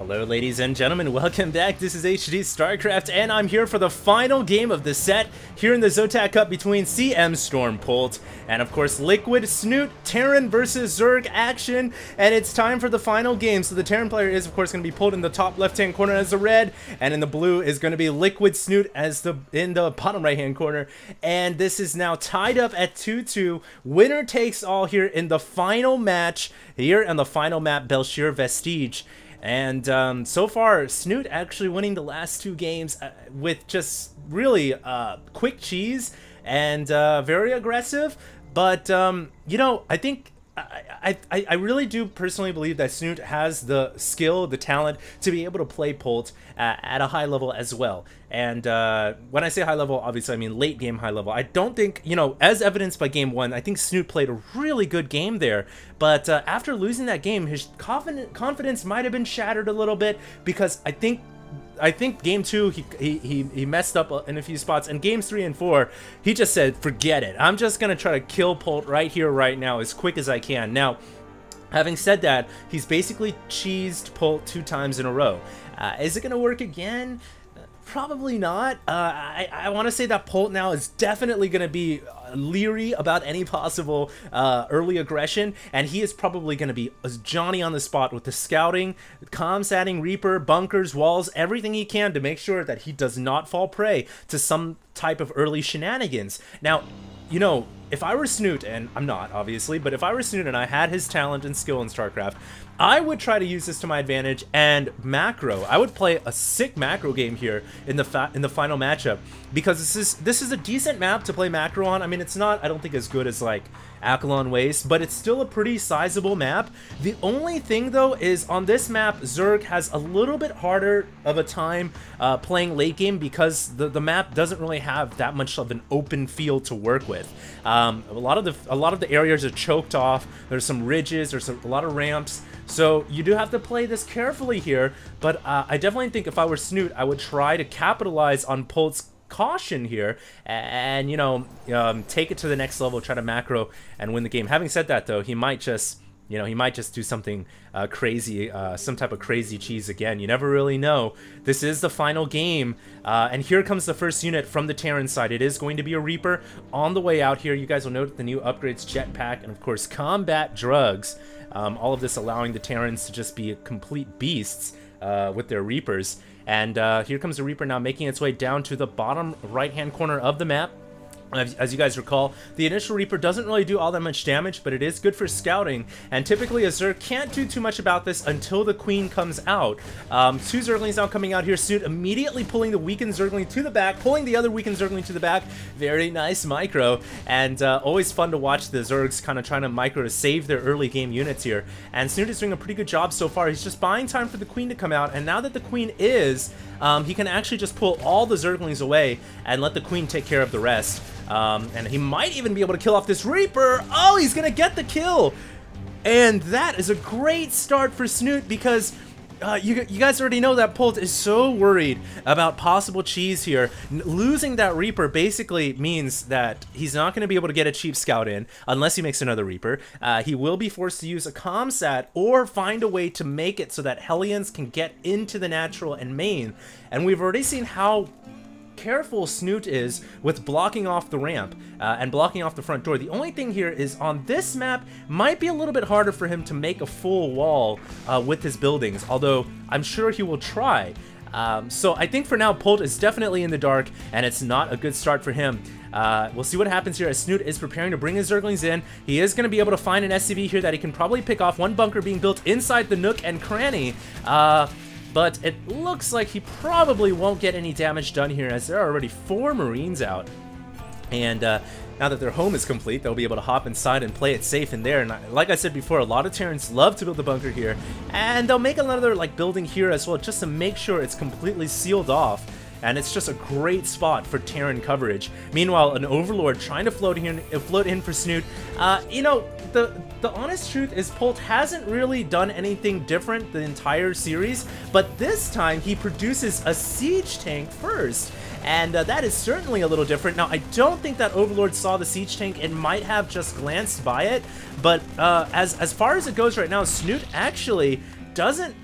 Hello ladies and gentlemen, welcome back. This is HD Starcraft and I'm here for the final game of the set here in the ZvT Cup between CM Storm Polt and of course Liquid Snute Terran versus Zerg action, and it's time for the final game. So the Terran player is of course going to be pulled in the top left hand corner as the red, and in the blue is going to be Liquid Snute as in the bottom right hand corner, and this is now tied up at 2-2. Winner takes all here in the final match here on the final map, Belshir Vestige. And so far, Snute actually winning the last two games with just really quick cheese and very aggressive. But, you know, I think I really do personally believe that Snute has the skill, the talent to be able to play Polt at a high level as well. And when I say high level, obviously I mean late game high level. I don't think, you know, as evidenced by game one, I think Snute played a really good game there. But after losing that game, his confidence might have been shattered a little bit, because I think game two he messed up in a few spots, and games 3 and 4 he just said forget it, I'm just gonna try to kill Polt right here right now as quick as I can. Now having said that, he's basically cheesed Polt 2 times in a row. Is it gonna work again? Probably not. I want to say that Polt now is definitely going to be leery about any possible early aggression, and he is probably going to be Johnny on the spot with the scouting, comsatting, Reaper, bunkers, walls, everything he can to make sure that he does not fall prey to some type of early shenanigans. Now, you know, if I were Snute, and I'm not obviously, but if I were Snute and I had his talent and skill in StarCraft, I would try to use this to my advantage and macro. I would play a sick macro game here in the final matchup, because this is a decent map to play macro on. I mean, it's not, I don't think, as good as like Akalon Waste, but it's still a pretty sizable map. The only thing though is on this map, Zerg has a little bit harder of a time playing late game, because the map doesn't really have that much of an open field to work with. A lot of the areas are choked off. There's some ridges, there's a lot of ramps, so you do have to play this carefully here. But I definitely think if I were Snute, I would try to capitalize on Polt's caution here and, you know, take it to the next level, try to macro and win the game. Having said that though, he might just, you know, he might just do something crazy, some type of crazy cheese again. You never really know. This is the final game, and here comes the first unit from the Terran side. It is going to be a Reaper on the way out here. You guys will note the new upgrades, jetpack, and of course combat drugs. All of this allowing the Terrans to just be complete beasts with their Reapers. And here comes the Reaper now, making its way down to the bottom right-hand corner of the map. As you guys recall, the initial Reaper doesn't really do all that much damage, but it is good for scouting, and typically a Zerg can't do too much about this until the Queen comes out. 2 Zerglings now coming out here. Snute immediately pulling the weakened Zergling to the back, pulling the other weakened Zergling to the back. Very nice micro, and always fun to watch the Zergs kind of trying to micro to save their early game units here. And Snute is doing a pretty good job so far. He's just buying time for the Queen to come out, and now that the Queen is, he can actually just pull all the Zerglings away and let the Queen take care of the rest. And he might even be able to kill off this Reaper. Oh, he's gonna get the kill, and that is a great start for Snute, because you guys already know that Polt is so worried about possible cheese here. Losing that Reaper basically means that he's not going to be able to get a cheap scout in unless he makes another Reaper. He will be forced to use a comsat or find a way to make it so that Hellions can get into the natural and main, and we've already seen how careful Snute is with blocking off the ramp and blocking off the front door. The only thing here is on this map might be a little bit harder for him to make a full wall with his buildings, although I'm sure he will try. So I think for now Polt is definitely in the dark, and it's not a good start for him. We'll see what happens here as Snute is preparing to bring his Zerglings in. He is going to be able to find an SCV here that he can probably pick off. One bunker being built inside the nook and cranny. But it looks like he probably won't get any damage done here, as there are already 4 Marines out. And now that their home is complete, they'll be able to hop inside and play it safe in there. And like I said before, a lot of Terrans love to build a bunker here, and they'll make another like building here as well, just to make sure it's completely sealed off. And it's just a great spot for Terran coverage. Meanwhile, an Overlord trying to float in for Snute. You know, the honest truth is Polt hasn't really done anything different the entire series, but this time he produces a siege tank first. And that is certainly a little different. Now, I don't think that Overlord saw the siege tank. It might have just glanced by it, but as far as it goes right now, Snute actually doesn't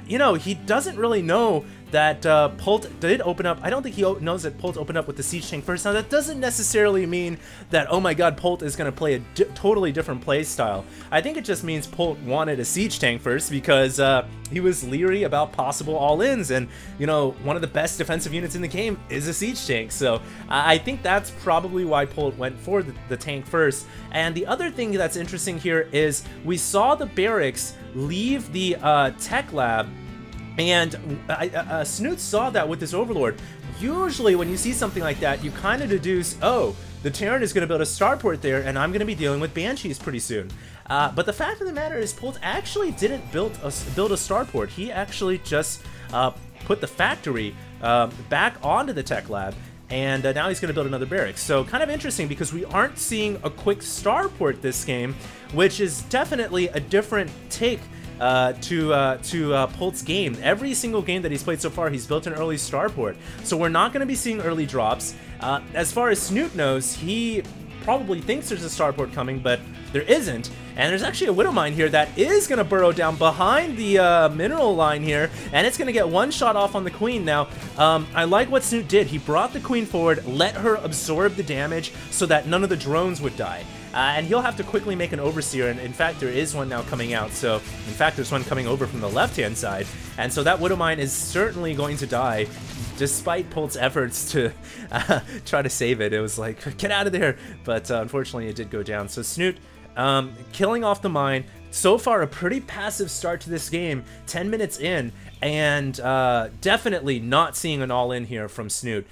you know, he doesn't really know that Polt did open up. I don't think he knows that Polt opened up with the siege tank first. Now, that doesn't necessarily mean that, oh my god, Polt is going to play a totally different play style. I think it just means Polt wanted a siege tank first because he was leery about possible all-ins, and, you know, one of the best defensive units in the game is a siege tank. So I think that's probably why Polt went for the tank first. And the other thing that's interesting here is we saw the barracks leave the tech lab, and Snute saw that with this Overlord. Usually when you see something like that, you kind of deduce, oh, the Terran is going to build a starport there, and I'm going to be dealing with Banshees pretty soon. But the fact of the matter is, Polt actually didn't build a starport. He actually just put the factory back onto the tech lab, and now he's going to build another barracks. So kind of interesting, because we aren't seeing a quick starport this game, which is definitely a different take to Polt's game. Every single game that he's played so far, he's built an early starport. So we're not going to be seeing early drops. As far as Snute knows, he probably thinks there's a starport coming, but there isn't. And there's actually a Widow Mine here that is going to burrow down behind the mineral line here, and it's going to get one shot off on the Queen. Now, I like what Snute did. He brought the Queen forward, let her absorb the damage so that none of the drones would die. And he'll have to quickly make an Overseer, and in fact there is one now coming out. So in fact there's one coming over from the left hand side, and so that Widow Mine is certainly going to die despite Polt's efforts to try to save it. It was like, get out of there, but unfortunately it did go down. So Snute killing off the mine. So far a pretty passive start to this game, 10 minutes in, and definitely not seeing an all-in here from Snute.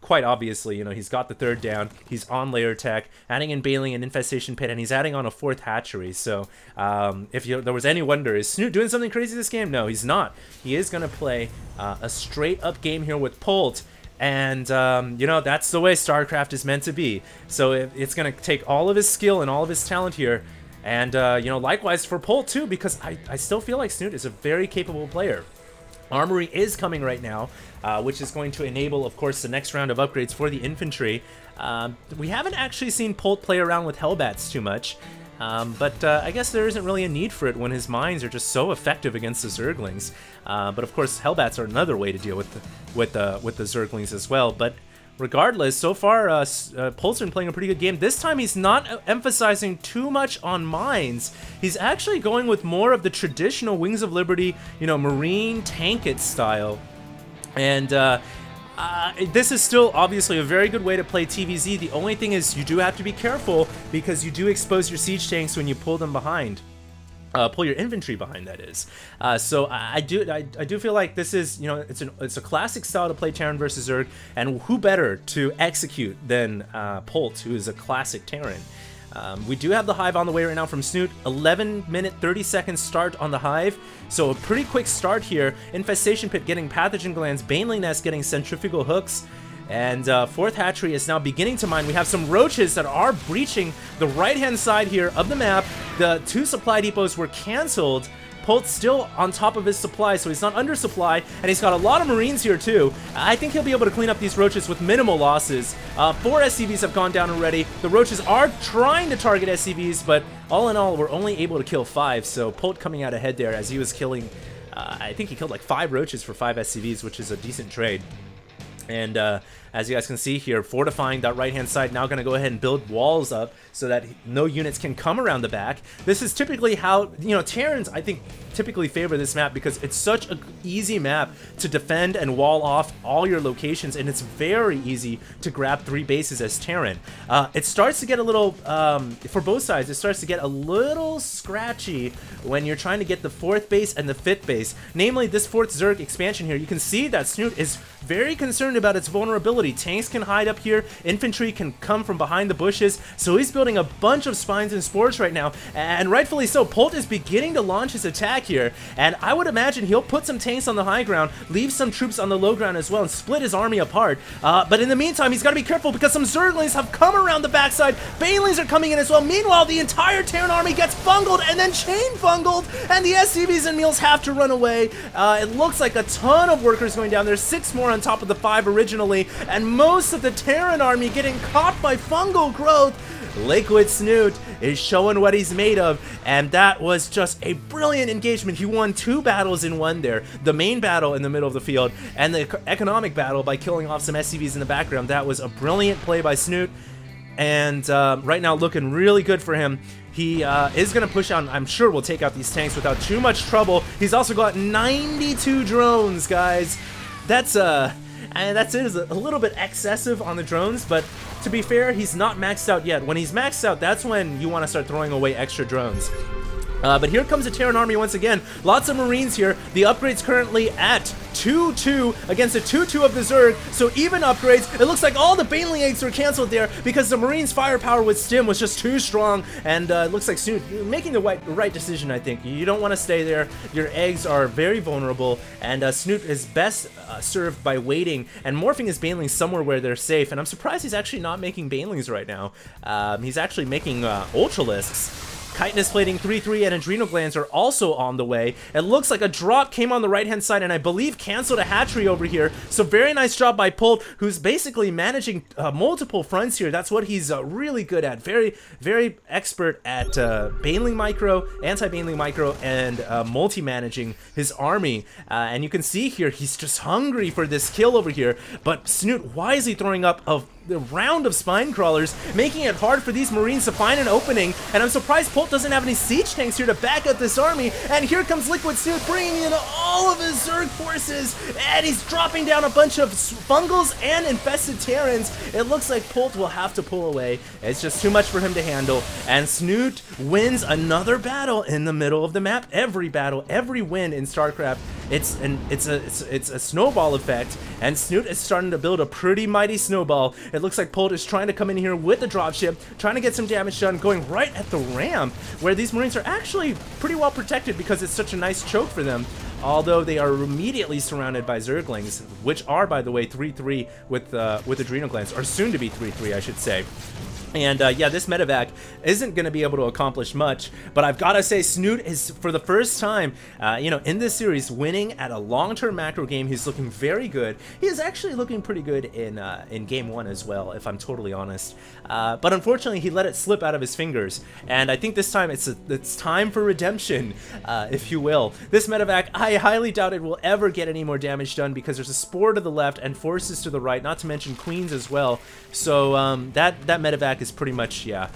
Quite obviously, you know, he's got the third down, he's on layer tech, adding in Baling and Infestation Pit, and he's adding on a fourth hatchery. So if there was any wonder, is Snute doing something crazy this game? No, he's not. He is going to play a straight-up game here with Polt. And, you know, that's the way StarCraft is meant to be. So it's going to take all of his skill and all of his talent here. And, you know, likewise for Polt, too, because I still feel like Snute is a very capable player. Armory is coming right now, which is going to enable, of course, the next round of upgrades for the infantry. We haven't actually seen Polt play around with Hellbats too much. But I guess there isn't really a need for it when his mines are just so effective against the Zerglings. But of course, Hellbats are another way to deal with the Zerglings as well. But regardless, so far, Polt's been playing a pretty good game. This time, he's not emphasizing too much on mines. He's actually going with more of the traditional Wings of Liberty, you know, Marine tank it style. And this is still obviously a very good way to play TVZ. The only thing is you do have to be careful because you do expose your siege tanks when you pull them behind. Pull your infantry behind, that is. So I do feel like this is, you know, it's a classic style to play Terran versus Zerg, and who better to execute than Polt, who is a classic Terran. We do have the Hive on the way right now from Snute. 11-minute, 30-second start on the Hive. So a pretty quick start here. Infestation Pit getting Pathogen Glands. Baneling Nest getting Centrifugal Hooks. And fourth hatchery is now beginning to mine. We have some roaches that are breaching the right-hand side here of the map. The 2 supply depots were canceled. Polt's still on top of his supply, so he's not under supply, and he's got a lot of Marines here too. I think he'll be able to clean up these roaches with minimal losses. 4 SCVs have gone down already. The roaches are trying to target SCVs, but all in all, we're only able to kill 5, so Polt coming out ahead there as he was killing, I think he killed like 5 roaches for 5 SCVs, which is a decent trade. And as you guys can see here, fortifying that right-hand side, now going to go ahead and build walls up so that no units can come around the back. This is typically how, you know, Terrans, I think, typically favor this map because it's such an easy map to defend and wall off all your locations, and it's very easy to grab 3 bases as Terran. It starts to get a little, for both sides, it starts to get a little scratchy when you're trying to get the 4th base and the 5th base. Namely, this 4th Zerg expansion here, you can see that Snute is very concerned about its vulnerability. Tanks can hide up here, infantry can come from behind the bushes, so he's building a bunch of spines and spores right now, and rightfully so. Polt is beginning to launch his attack here, and I would imagine he'll put some tanks on the high ground, leave some troops on the low ground as well, and split his army apart. But in the meantime, he's got to be careful because some Zerglings have come around the backside. Banelings are coming in as well. Meanwhile, the entire Terran army gets fungled and then chain fungled, and the SCVs and Meals have to run away. It looks like a ton of workers going down. There's 6 more on top of the 5 originally, and most of the Terran army getting caught by fungal growth. Liquid Snute is showing what he's made of, and that was just a brilliant engagement. He won 2 battles in one there. The main battle in the middle of the field, and the economic battle by killing off some SCVs in the background. That was a brilliant play by Snute, and right now looking really good for him. He is going to push out, and I'm sure we'll take out these tanks without too much trouble. He's also got 92 drones, guys. That's a little bit excessive on the drones, but to be fair, he's not maxed out yet. When he's maxed out, that's when you want to start throwing away extra drones. But here comes the Terran army once again. Lots of Marines here. The upgrade's currently at 2-2 against a 2-2 of the Zerg. So even upgrades. It looks like all the Baneling eggs were canceled there because the Marines' firepower with Stim was just too strong. And it looks like Snute, you're making the right decision, I think. You don't want to stay there. Your eggs are very vulnerable. And Snute is best served by waiting and morphing his Banelings somewhere where they're safe. And I'm surprised he's actually not making Banelings right now. He's actually making Ultralisks. Chitinous Plating 3-3 and Adrenal Glands are also on the way. It looks like a drop came on the right-hand side and I believe canceled a hatchery over here. So very nice job by Polt, who's basically managing multiple fronts here. That's what he's really good at. Very, very expert at Baneling Micro, Anti-Baneling Micro, and multi-managing his army. And you can see here, he's just hungry for this kill over here. But Snute wisely throwing up the round of spine crawlers, making it hard for these Marines to find an opening. And I'm surprised Polt doesn't have any siege tanks here to back up this army. And here comes Liquid Snute bringing in all of his Zerg forces, and he's dropping down a bunch of fungals and infested Terrans. It looks like Polt will have to pull away. It's just too much for him to handle. And Snute wins another battle in the middle of the map. Every battle, every win in StarCraft, it's a snowball effect, and Snute is starting to build a pretty mighty snowball. It looks like Polt is trying to come in here with the dropship, trying to get some damage done, going right at the ramp, where these Marines are actually pretty well protected because it's such a nice choke for them. Although they are immediately surrounded by Zerglings, which are, by the way, 3-3 with Adrenal Glands, or soon to be 3-3, I should say. And yeah, this medevac isn't going to be able to accomplish much, but I've got to say Snute is, for the first time, you know, in this series, winning at a long-term macro game. He's looking very good. He is actually looking pretty good in Game 1 as well, if I'm totally honest. But unfortunately, he let it slip out of his fingers, and I think this time it's time for redemption, if you will. This medevac, I highly doubt it will ever get any more damage done because there's a Spore to the left and Forces to the right, not to mention Queens as well. So that medevac is pretty much, yeah.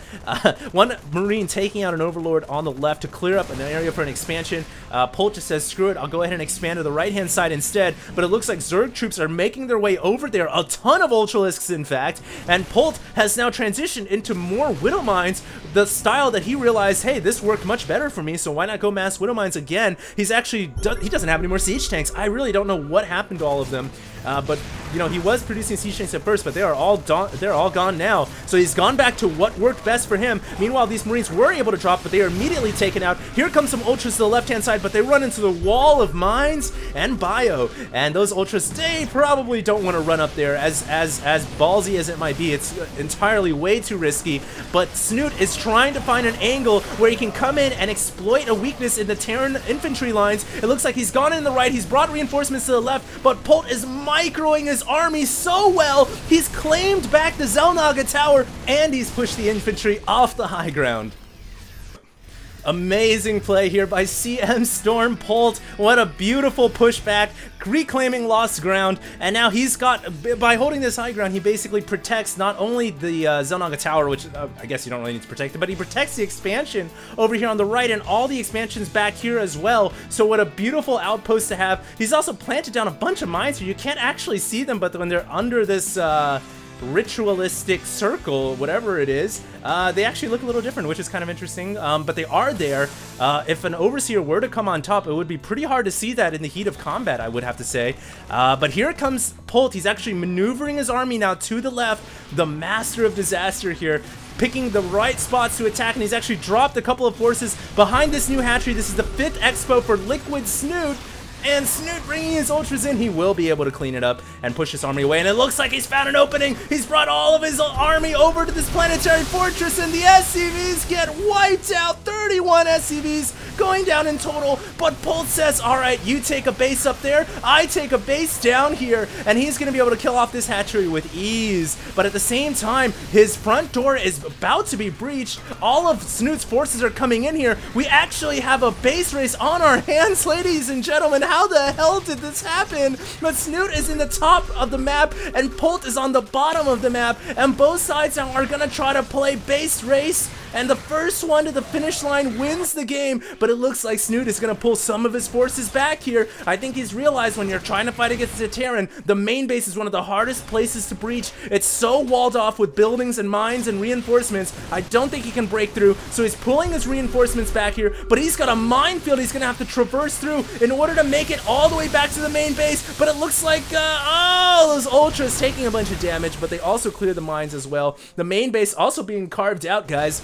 One Marine taking out an Overlord on the left to clear up an area for an expansion. Polt just says, screw it, I'll go ahead and expand to the right-hand side instead. But it looks like Zerg troops are making their way over there. A ton of Ultralisks, in fact. And Polt has now transitioned into more Widow Mines, the style that he realized, hey, this worked much better for me, so why not go mass Widow Mines again? He's actually, he doesn't have any more siege tanks. I really don't know what happened to all of them. But, you know, he was producing siege tanks at first, but they are all gone now. So he's gone back to what worked best for him. Meanwhile, these Marines were able to drop, but they are immediately taken out. Here comes some Ultras to the left-hand side, but they run into the wall of mines and bio. And those Ultras, they probably don't want to run up there. As ballsy as it might be, it's entirely way too risky. But Snute is trying to find an angle where he can come in and exploit a weakness in the Terran infantry lines. It looks like he's gone in the right, he's brought reinforcements to the left, but Polt is microing his army so well. He's claimed back the Xel'Naga Tower, and he's pushed the infantry off the high ground. Amazing play here by CM Storm Polt. What a beautiful pushback, reclaiming lost ground. And now he's got, by holding this high ground, he basically protects not only the Xel'Naga Tower, which I guess you don't really need to protect it, but he protects the expansion over here on the right and all the expansions back here as well. So what a beautiful outpost to have. He's also planted down a bunch of mines here. You can't actually see them, but when they're under this ritualistic circle, whatever it is, they actually look a little different, which is kind of interesting, but they are there. If an Overseer were to come on top, it would be pretty hard to see that in the heat of combat, I would have to say. But here comes Polt. He's actually maneuvering his army now to the left, the master of disaster here, picking the right spots to attack, and he's actually dropped a couple of forces behind this new hatchery. This is the 5th expo for Liquid Snute. And Snute bringing his ultras in, he will be able to clean it up and push his army away. And it looks like he's found an opening. He's brought all of his army over to this planetary fortress, and the SCVs get wiped out. 31 SCVs going down in total. But Polt says, all right, you take a base up there, I take a base down here, and he's going to be able to kill off this hatchery with ease. But at the same time, his front door is about to be breached. All of Snute's forces are coming in here. We actually have a base race on our hands, ladies and gentlemen. How the hell did this happen? But Snute is in the top of the map and Polt is on the bottom of the map, and both sides now are gonna try to play base race, and the first one to the finish line wins the game. But it looks like Snute is gonna pull some of his forces back here. I think he's realized when you're trying to fight against the Terran, the main base is one of the hardest places to breach. It's so walled off with buildings and mines and reinforcements. I don't think he can break through, so he's pulling his reinforcements back here, but he's got a minefield he's gonna have to traverse through in order to make it all the way back to the main base. But it looks like, oh, those ultras taking a bunch of damage, but they also clear the mines as well. The main base also being carved out, guys,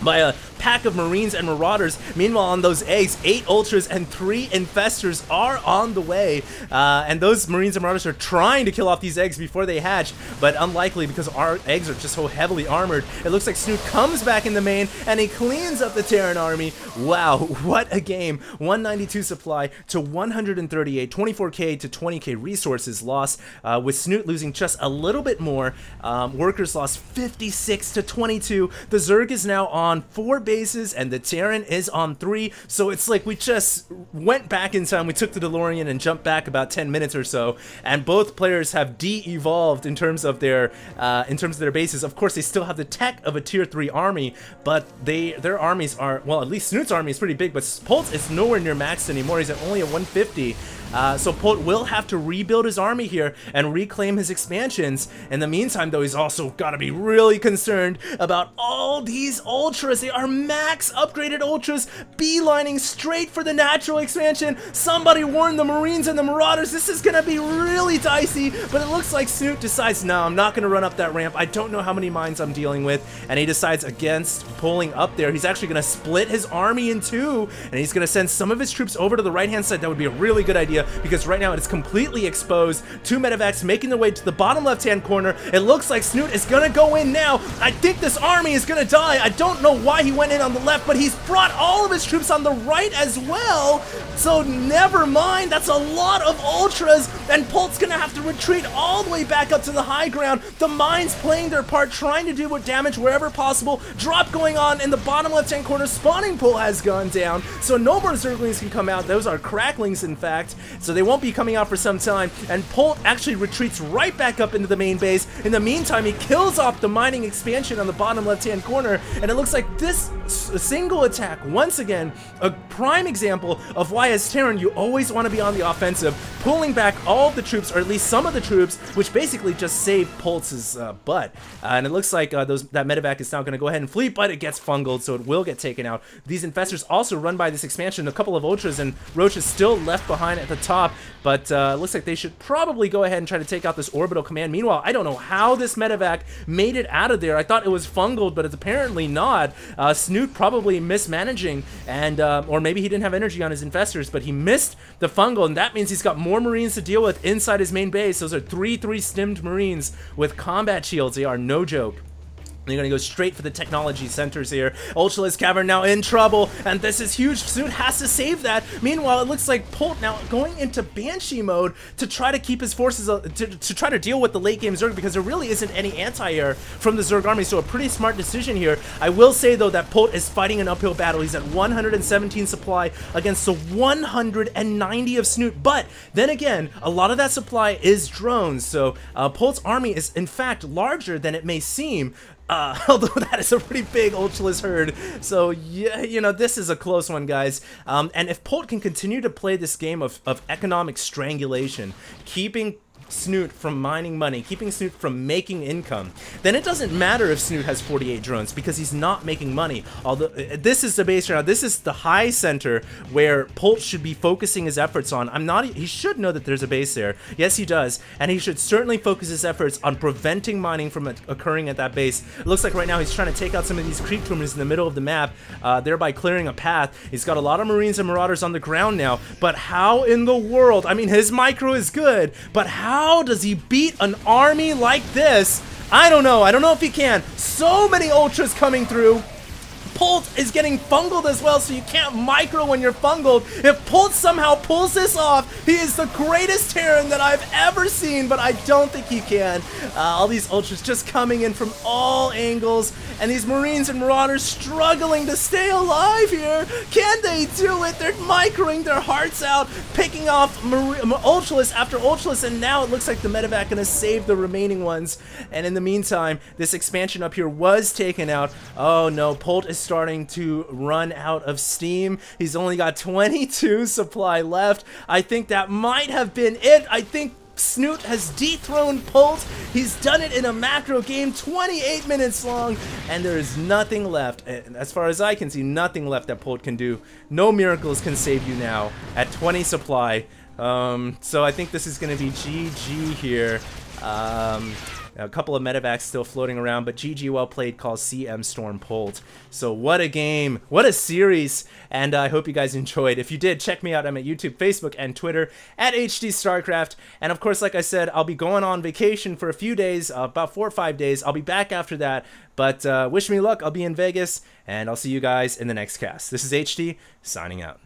by a pack of Marines and Marauders. Meanwhile, on those eggs, 8 Ultras and 3 Infestors are on the way. And those Marines and Marauders are trying to kill off these eggs before they hatch, but unlikely because our eggs are just so heavily armored. It looks like Snute comes back in the main, and he cleans up the Terran army. Wow, what a game. 192 supply to 138, 24k to 20k resources lost, with Snute losing just a little bit more. Workers lost 56 to 22. The Zerg is now on 4 bases and the Terran is on 3, so it's like we just went back in time. We took the DeLorean and jumped back about 10 minutes or so, and both players have de-evolved in terms of their bases. Of course, they still have the tech of a tier 3 army, but their armies are, well, at least Snute's army is pretty big, but Polt is nowhere near maxed anymore. He's only at 150. So Polt will have to rebuild his army here and reclaim his expansions. In the meantime, though, he's also got to be really concerned about all these ultras. They are max upgraded ultras, beelining straight for the natural expansion. Somebody warn the Marines and the Marauders. This is going to be really dicey, but it looks like Snute decides, no, I'm not going to run up that ramp. I don't know how many mines I'm dealing with, and he decides against pulling up there. He's actually going to split his army in 2, and he's going to send some of his troops over to the right-hand side. That would be a really good idea, because right now it's completely exposed. 2 medevacs making their way to the bottom left-hand corner. It looks like Snute is gonna go in now. I think this army is gonna die. I don't know why he went in on the left, but he's brought all of his troops on the right as well. So never mind, that's a lot of ultras, and Polt's gonna have to retreat all the way back up to the high ground. The mines playing their part, trying to do damage wherever possible. Drop going on in the bottom left-hand corner. Spawning pool has gone down, so no more Zerglings can come out. Those are cracklings, in fact, so they won't be coming out for some time, and Polt actually retreats right back up into the main base. In the meantime, he kills off the mining expansion on the bottom left-hand corner, and it looks like this single attack, once again, a prime example of why as Terran you always want to be on the offensive, pulling back all of the troops, or at least some of the troops, which basically just saved Polt's butt. And it looks like that medevac is now going to go ahead and flee, but it gets fungled, so it will get taken out. These Infestors also run by this expansion. A couple of Ultras and Roaches still left behind at the top, but it looks like they should probably go ahead and try to take out this orbital command. Meanwhile, I don't know how this medevac made it out of there. I thought it was fungled, but it's apparently not. Snute probably mismanaging, and or maybe he didn't have energy on his Infestors, but he missed the fungal, and that means he's got more Marines to deal with inside his main base. Those are 3 stimmed Marines with combat shields. They are no joke. They're going to go straight for the technology centers here. Ultralisk Cavern now in trouble, and this is huge. Snute has to save that. Meanwhile, it looks like Polt now going into Banshee mode to try to keep his forces, to try to deal with the late game Zerg, because there really isn't any anti-air from the Zerg army, so a pretty smart decision here. I will say, though, that Polt is fighting an uphill battle. He's at 117 supply against the 190 of Snute, but then again, a lot of that supply is drones, so Polt's army is, in fact, larger than it may seem. Although that is a pretty big Ultralisk herd, so yeah, you know, this is a close one, guys. And if Polt can continue to play this game of economic strangulation, keeping Snute from mining money, keeping Snute from making income, then it doesn't matter if Snute has 48 drones because he's not making money. Although this is the base right now, this is the high center where Polt should be focusing his efforts on. He should know that there's a base there. Yes, he does, and he should certainly focus his efforts on preventing mining from occurring at that base. It looks like right now he's trying to take out some of these creep tumors in the middle of the map, thereby clearing a path. He's got a lot of Marines and Marauders on the ground now, but how in the world? I mean, his micro is good, but how does he beat an army like this? I don't know. I don't know if he can. So many ultras coming through. Polt is getting fungled as well, so you can't micro when you're fungled. If Polt somehow pulls this off, he is the greatest Terran that I've ever seen, but I don't think he can. All these ultras just coming in from all angles, and these Marines and Marauders struggling to stay alive here. Can they do it? They're microing their hearts out, picking off Ultralisk after Ultralisk, and now it looks like the medevac gonna save the remaining ones. And in the meantime, this expansion up here was taken out. Oh no, Polt is starting to run out of steam. He's only got 22 supply left. I think that might have been it. I think Snute has dethroned Polt. He's done it in a macro game, 28 minutes long, and there is nothing left. And as far as I can see, nothing left that Polt can do. No miracles can save you now at 20 supply. So I think this is going to be GG here. A couple of medevacs still floating around, but GG well played calls CM Storm Polt. So what a game, what a series, and I hope you guys enjoyed. If you did, check me out. I'm at YouTube, Facebook, and Twitter at HD Starcraft. And of course, like I said, I'll be going on vacation for a few days, about 4 or 5 days. I'll be back after that, but wish me luck. I'll be in Vegas, and I'll see you guys in the next cast. This is HD, signing out.